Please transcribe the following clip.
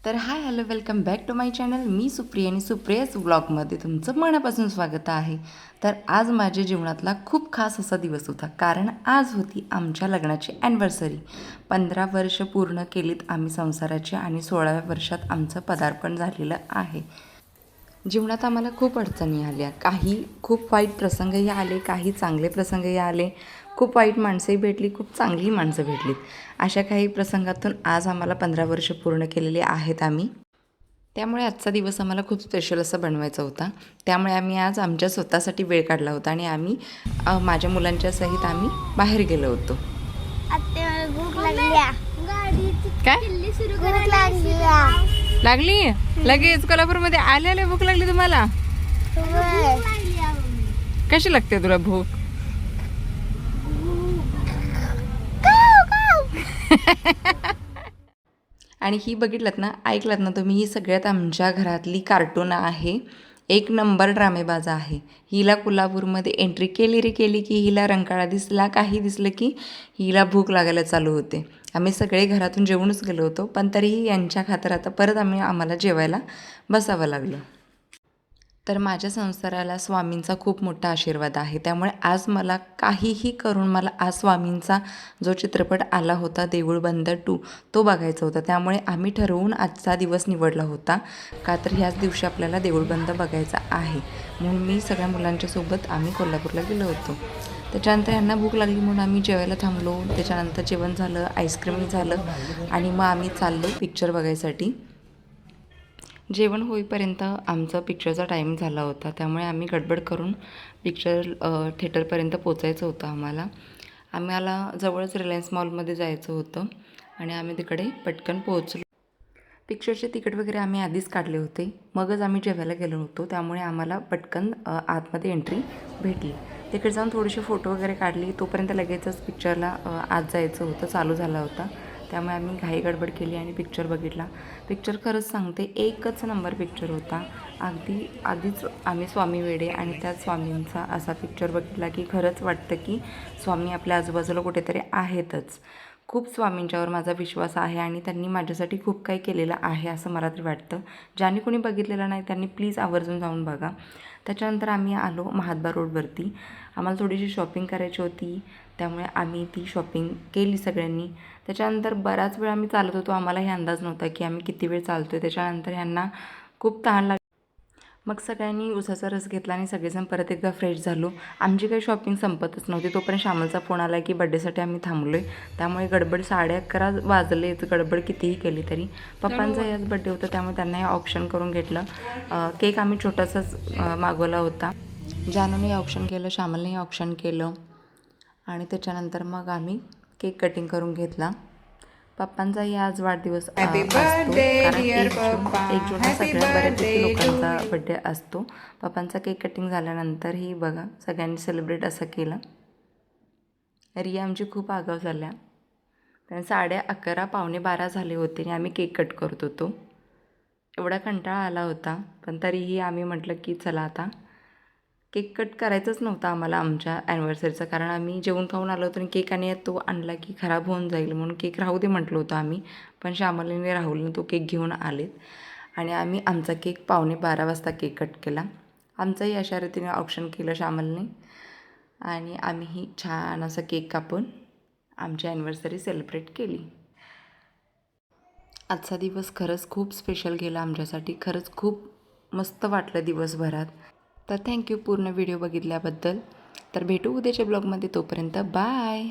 तर hi hello welcome back to my channel. मी सुप्रिया आणि सुप्रियाच व्लॉगमध्ये तुमचं मनापासून स्वागत आहे. तर आज माझ्या जीवनातला खूप खास असा दिवस होता, कारण आज होती आमच्या लग्नाची ॲनिव्हर्सरी. 15 वर्ष पूर्ण केलीत आम्ही संसाराची आणि 16व्या वर्षात आमचं पदार्पण झालेलं आहे. जीवनात आम्हाला खूप अडचणी आल्या, काही खूप वाईट प्रसंगही आले, काही चांगले प्रसंगही आले. खूप वाईट माणसंही भेटली, खूप चांगली माणसं भेटलीत. अशा काही प्रसंगातून आज आम्हाला 15 वर्ष पूर्ण केलेली आहेत आम्ही. त्यामुळे आजचा दिवस आम्हाला खूप स्पेशल असं बनवायचा होता. त्यामुळे आम्ही आज आमच्या स्वतःसाठी वेळ काढला होता आणि आम्ही माझ्या मुलांच्या सहित आम्ही बाहेर गेलो होतो. भूक लागली. काय लागली? लगेच कोल्हापूरमध्ये आले आले भूक लागली तुम्हाला? कशी लागते तुला भूक? आणि ही बघितलात ना, ऐकलात ना तुम्ही, ही सगळ्यात आमच्या घरातली कार्टून आहे. एक नंबर ड्रामेबाज आहे. हिला कोल्हापूरमध्ये एंट्री केली रे केली की हिला रंकाळा दिसला, काही दिसलं की हिला भूक लागायला चालू होते. आम्ही सगळे घरातून जेवूनच गेलो होतो, पण तरीही यांच्या खातर आता परत आम्हाला जेवायला बसावं लागलं. तर माझ्या संसाराला स्वामींचा खूप मोठा आशीर्वाद आहे. त्यामुळे आज मला काहीही करून मला आज स्वामींचा जो चित्रपट आला होता देऊळ बंद 2 तो बघायचा होता. त्यामुळे आम्ही ठरवून आजचा दिवस निवडला होता, का तर ह्याच दिवशी आपल्याला देऊळ बंद बघायचा आहे. म्हणून मी सगळ्या मुलांच्यासोबत आम्ही कोल्हापूरला गेलो होतो. त्याच्यानंतर यांना भूक लागली म्हणून आम्ही जेवायला थांबलो. त्याच्यानंतर जेवण झालं, आईस्क्रीमही झालं आणि मग आम्ही चाललो पिक्चर बघायसाठी. जेवण होईपर्यंत आमचा पिक्चरचा टाईम झाला होता, त्यामुळे आम्ही गडबड करून पिक्चर थिएटरपर्यंत पोचायचं होतं आम्हाला जवळच रिलायन्स मॉलमध्ये जायचं होतं आणि आम्ही तिकडे पटकन पोहोचलो. पिक्चरचे तिकीट वगैरे आम्ही आधीच काढले होते, मगच आम्ही जेवायला गेलो होतो. त्यामुळे आम्हाला पटकन आतमध्ये एंट्री भेटली. तिकडे जाऊन थोडेसे फोटो वगैरे काढली. तोपर्यंत लगेचच पिक्चरला आत जायचं होतं, चालू झाला होता. त्यामुळे आम्ही घाई गडबड केली आणि पिक्चर बघितला. पिक्चर खरंच सांगते एकच नंबर पिक्चर होता. आधीच आम्ही स्वामी वेडे आणि त्यात स्वामींचा असा पिक्चर बघितला की खरंच वाटतं की स्वामी आपल्या आजूबाजूला कुठेतरी आहेतच. खूप स्वामींच्यावर माझा विश्वास आहे आणि त्यांनी माझ्यासाठी खूप काही केलेलं आहे असं मला तरी वाटतं. ज्यांनी कोणी बघितलेलं नाही त्यांनी प्लीज आवर्जून जाऊन बघा. त्याच्यानंतर आम्ही आलो महाद्वार रोडवरती. आम्हाला थोडीशी शॉपिंग करायची होती, त्यामुळे आम्ही ती शॉपिंग केली सगळ्यांनी. त्याच्यानंतर बराच वेळ आम्ही चालत होतो. आम्हालाही अंदाज नव्हता की आम्ही किती वेळ चालतो आहे. त्याच्यानंतर ह्यांना खूप तहान लागली. मग सगळ्यांनी उसाचा रस घेतला आणि सगळेजण परत एकदा फ्रेश झालो. आमची काही शॉपिंग संपतच नव्हती. तोपर्यंत श्यामलचा फोन आला की बड्डेसाठी आम्ही थांबलो आहे. त्यामुळे गडबड 11:30 वाजलेच. गडबड कितीही केली तरी पप्पांचा याच बड्डे होता, त्यामुळे त्यांनाही ऑप्शन करून घेतलं. केक आम्ही छोटासाच मागवला होता. जानूने ऑप्शन केलं, श्यामलनेही ऑप्शन केलं आणि त्याच्यानंतर मग आम्ही केक कटिंग करून घेतला. पप्पांचाही आज वाढदिवस असतो, कारण 1 जून हा सगळ्या बऱ्यापैकी लोकांचा बड्डे असतो. पप्पांचा केक कटिंग झाल्यानंतरही बघा सगळ्यांनी सेलिब्रेट असं केलं. रिया आमची खूप आगाऊ झाल्या. कारण 11:30 पावणे 12 झाले होते आणि आम्ही केक कट करत होतो. एवढा कंटाळा आला होता, पण तरीही आम्ही म्हटलं की चला आता केक कट करायचंच नव्हता आम्हाला आमच्या ॲनिव्हर्सरीचा, कारण आम्ही जेवून खाऊन आलो होतो आणि केक आणि तो आणला की खराब होऊन जाईल म्हणून केक राहू दे म्हटलं होतं आम्ही. पण श्यामलीने राहुलने तो केक घेऊन आलेत आणि आम्ही आमचा केक पावणे 12 वाजता केक कट केला. आमचाही अशा रीतीने ऑप्शन केलं श्यामलने आणि आम्हीही छान असा केक कापून आमची ॲनिव्हर्सरी सेलिब्रेट केली. आजचा दिवस खरंच खूप स्पेशल गेला आमच्यासाठी. खरंच खूप मस्त वाटलं दिवसभरात. तर थँक्यू पूर्ण व्हिडिओ बघितल्याबद्दल. तर भेटू उद्याच्या ब्लॉगमध्ये. तोपर्यंत बाय.